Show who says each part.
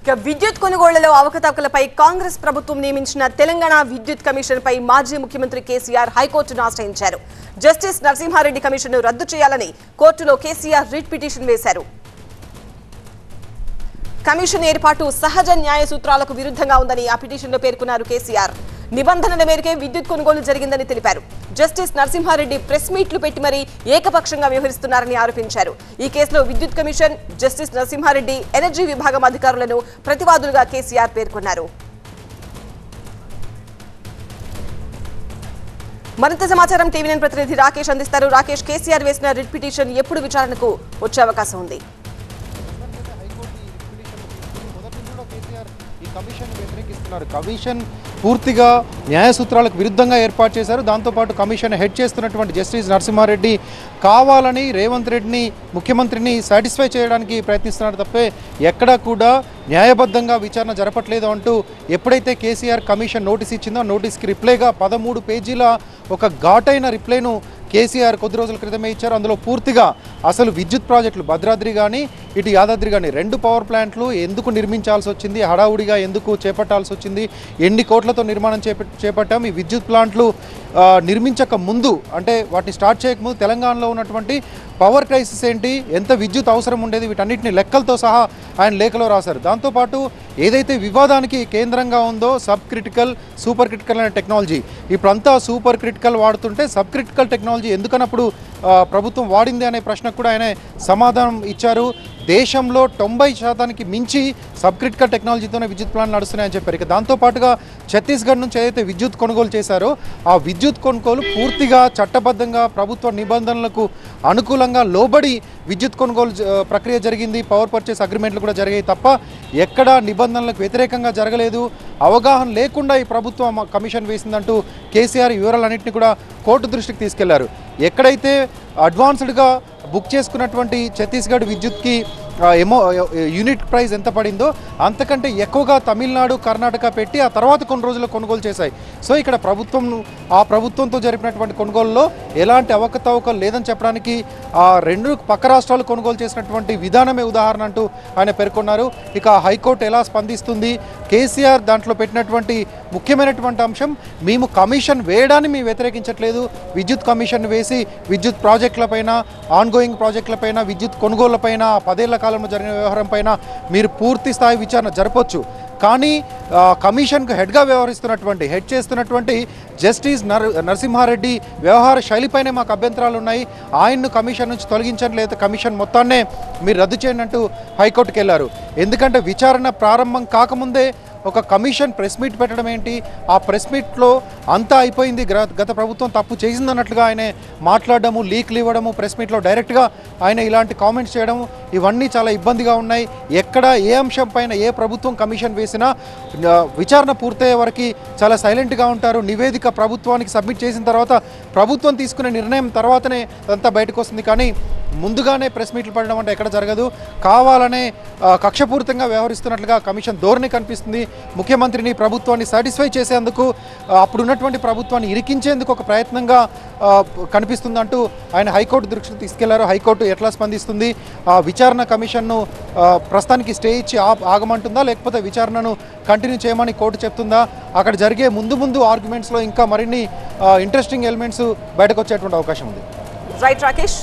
Speaker 1: విద్యుత్ కొనుగోళ్లలో అవకతవకలపై కాంగ్రెస్ ప్రభుత్వం నియమించిన తెలంగాణ విద్యుత్ కమిషన్ పై మాజీ ముఖ్యమంత్రి కేసీఆర్ హైకోర్టును ఆశ్రయించారు. జస్టిస్ నరసింహారెడ్డి కమిషన్ను రద్దు చేయాలని కోర్టులో కేసీఆర్ రిట్ పిటిషన్ వేశారు. కమిషన్ ఏర్పాటు సహజ న్యాయ సూత్రాలకు విరుద్ధంగా ఉందని ఆ పిటిషన్లో పేర్కొన్నారు కేసీఆర్. నిబంధనల మేరకే విద్యుత్ కొనుగోలు జరిగిందని తెలిపారు. జస్టిస్ నరసింహారెడ్డి ప్రెస్ మీట్లు పెట్టి మరీ ఏకపక్షంగా వ్యవహరిస్తున్నారని ఆరోపించారు. ఈ కేసులో విద్యుత్ కమిషన్, జస్టిస్ నరసింహారెడ్డి, ఎనర్జీ విభాగం అధికారులను ప్రతివాదులుగా కేసీఆర్ పేర్కొన్నారు. మరింత సమాచారం టీవీ9 ప్రతినిధి రాకేష్ అందిస్తారు. రాకేష్, కేసీఆర్ వేసిన రిట్ పిటిషన్ ఎప్పుడు విచారణకు వచ్చే అవకాశం ఉంది?
Speaker 2: కమిషన్ పూర్తిగా న్యాయ సూత్రాలకు విరుద్ధంగా ఏర్పాటు చేశారు. దాంతోపాటు కమిషన్ హెడ్ చేస్తున్నటువంటి జస్టిస్ నరసింహారెడ్డి కావాలని రేవంత్ రెడ్డిని, ముఖ్యమంత్రిని సాటిస్ఫై చేయడానికి ప్రయత్నిస్తున్నారు తప్పే ఎక్కడా కూడా న్యాయబద్ధంగా విచారణ జరపట్లేదు అంటూ ఎప్పుడైతే కేసీఆర్ కమిషన్ నోటీస్ ఇచ్చిందో ఆ నోటీస్కి రిప్లైగా 13 పేజీల ఒక ఘాటైన రిప్లైను కేసీఆర్ కొద్ది రోజుల క్రితమే ఇచ్చారు. అందులో పూర్తిగా అసలు విద్యుత్ ప్రాజెక్టులు భద్రాద్రి కానీ ఇటు యాదాద్రి కానీ 2 పవర్ ప్లాంట్లు ఎందుకు నిర్మించాల్సి వచ్చింది, హడావుడిగా ఎందుకు చేపట్టాల్సి వచ్చింది, ఎన్ని కోట్లతో నిర్మాణం చేపట్టాం, ఈ విద్యుత్ ప్లాంట్లు నిర్మించక ముందు అంటే వాటిని స్టార్ట్ చేయకముందు తెలంగాణలో ఉన్నటువంటి పవర్ క్రైసిస్ ఏంటి, ఎంత విద్యుత్ అవసరం ఉండేది, వీటన్నిటిని లెక్కలతో సహా ఆయన లేఖలో రాశారు. దాంతోపాటు ఏదైతే వివాదానికి కేంద్రంగా ఉందో సబ్ క్రిటికల్, సూపర్ క్రిటికల్ అనే టెక్నాలజీ, ఇప్పుడంతా సూపర్ క్రిటికల్ వాడుతుంటే సబ్ క్రిటికల్ టెక్నాలజీ ఎందుకన్నప్పుడు ప్రభుత్వం వాడింది అనే ప్రశ్నకు కూడా ఆయన సమాధానం ఇచ్చారు. దేశంలో 90% మించి సబ్ క్రిటికల్ టెక్నాలజీతోనే విద్యుత్ ప్లాంట్లు నడుస్తున్నాయని చెప్పారు. ఇక దాంతోపాటుగా ఛత్తీస్గఢ్ నుంచి ఏదైతే విద్యుత్ కొనుగోలు చేశారో ఆ విద్యుత్ కొనుగోలు పూర్తిగా చట్టబద్ధంగా ప్రభుత్వ నిబంధనలకు అనుకూలంగా లోబడి విద్యుత్ కొనుగోలు ప్రక్రియ జరిగింది. పవర్ పర్చేస్ అగ్రిమెంట్లు కూడా జరిగాయి తప్ప ఎక్కడా నిబంధనలకు వ్యతిరేకంగా జరగలేదు. అవగాహన లేకుండా ఈ ప్రభుత్వం కమిషన్ వేసిందంటూ కేసీఆర్ వివరాలన్నింటినీ కూడా కోర్టు దృష్టికి తీసుకెళ్లారు. ఎక్కడైతే అడ్వాన్స్డ్గా బుక్ చేసుకున్నటువంటి ఛత్తీస్గఢ్ విద్యుత్కి యూనిట్ ప్రైస్ ఎంత పడిందో అంతకంటే ఎక్కువగా తమిళనాడు, కర్ణాటక పెట్టి ఆ తర్వాత కొన్ని రోజుల్లో కొనుగోలు చేశాయి. సో ఇక్కడ ఆ ప్రభుత్వంతో జరిపినటువంటి కొనుగోలులో ఎలాంటి అవకతవకలు లేదని చెప్పడానికి ఆ 2 పక్క రాష్ట్రాలు కొనుగోలు చేసినటువంటి విధానమే ఉదాహరణ అంటూ ఆయన పేర్కొన్నారు. ఇక హైకోర్టు ఎలా స్పందిస్తుంది, కేసీఆర్ దాంట్లో పెట్టినటువంటి ముఖ్యమైనటువంటి అంశం, మేము కమిషన్ వేయడాన్ని మేము వ్యతిరేకించట్లేదు, విద్యుత్ కమిషన్ వేసి విద్యుత్ ప్రాజెక్టులపైన, ఆన్గోయింగ్ ప్రాజెక్టులపైన, విద్యుత్ కొనుగోళ్లపైన, 10 ఏళ్ల కాలంలో జరిగిన వ్యవహారం పైన మీరు పూర్తి స్థాయి విచారణ జరపొచ్చు. కానీ కమిషన్కు హెడ్ చేస్తున్నటువంటి జస్టిస్ నరసింహారెడ్డి వ్యవహార శైలిపైనే మాకు అభ్యంతరాలు ఉన్నాయి, ఆయన్ను కమిషన్ నుంచి తొలగించండి లేదా కమిషన్ మొత్తాన్నే మీరు రద్దు చేయండి అంటూ హైకోర్టుకు వెళ్ళారు. ఎందుకంటే విచారణ ప్రారంభం కాకముందే ఒక కమిషన్ ప్రెస్ మీట్ పెట్టడం ఏంటి, ఆ ప్రెస్ మీట్లో అంతా అయిపోయింది, గత ప్రభుత్వం తప్పు చేసిందన్నట్లుగా ఆయన మాట్లాడడము, లీక్లు ఇవ్వడము, ప్రెస్ మీట్లో డైరెక్ట్గా ఆయన ఇలాంటి కామెంట్స్ చేయడం, ఇవన్నీ చాలా ఇబ్బందిగా ఉన్నాయి. ఎక్కడ ఏ అంశం పైన ఏ ప్రభుత్వం కమిషన్ వేసినా విచారణ పూర్తయ్యే వరకు చాలా సైలెంట్గా ఉంటారు. నివేదిక ప్రభుత్వానికి సబ్మిట్ చేసిన తర్వాత ప్రభుత్వం తీసుకునే నిర్ణయం తర్వాతనే అదంతా బయటకు వస్తుంది. కానీ ముందుగానే ప్రెస్ మీట్లు పడడం అంటే ఎక్కడ జరగదు. కావాలనే కక్షపూరితంగా వ్యవహరిస్తున్నట్లుగా కమిషన్ ధోరణి కనిపిస్తుంది. ముఖ్యమంత్రిని, ప్రభుత్వాన్ని సాటిస్ఫై చేసేందుకు, అప్పుడున్నటువంటి ప్రభుత్వాన్ని ఇరికించేందుకు ఒక ప్రయత్నంగా కనిపిస్తుందంటూ ఆయన హైకోర్టు దృష్టికి తీసుకెళ్లారు. హైకోర్టు ఎట్లా స్పందిస్తుంది, విచారణ కమిషన్ను ప్రస్తుతానికి స్టే ఇచ్చి ఆగమంటుందా, లేకపోతే విచారణను కంటిన్యూ చేయమని కోర్టు చెప్తుందా, అక్కడ జరిగే ముందు ఆర్గ్యుమెంట్స్లో ఇంకా మరిన్ని ఇంట్రెస్టింగ్ ఎలిమెంట్స్ బయటకు వచ్చేటువంటి అవకాశం ఉంది.
Speaker 1: రైట్ రాకేష్.